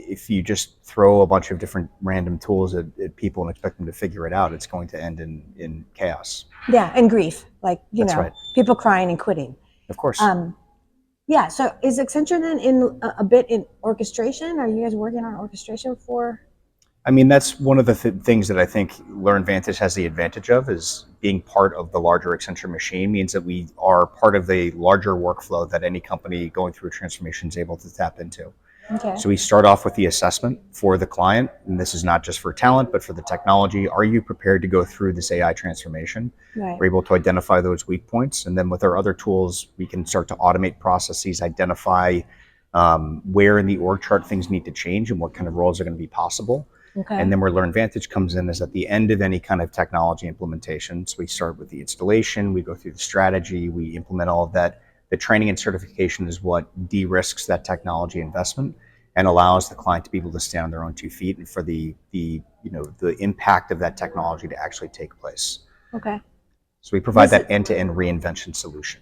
if you just throw a bunch of different random tools at people and expect them to figure it out, it's going to end in chaos. Yeah, and grief, like, That's right. people crying and quitting. Of course. Yeah, so is Accenture then in a bit in orchestration? Are you guys working on orchestration for? I mean, that's one of the things that I think LearnVantage has the advantage of, is being part of the larger Accenture machine means that we are part of the larger workflow that any company going through a transformation is able to tap into. Okay. So we start off with the assessment for the client, and this is not just for talent, but for the technology. Are you prepared to go through this AI transformation? Right. We're able to identify those weak points, and then with our other tools, we can start to automate processes, identify where in the org chart things need to change and what kind of roles are going to be possible. Okay. And then where LearnVantage comes in is at the end of any kind of technology implementation. So we start with the installation, we go through the strategy, we implement all of that. The training and certification is what de-risks that technology investment and allows the client to be able to stand on their own 2 feet and for the impact of that technology to actually take place. Okay. So we provide that end-to-end reinvention solution.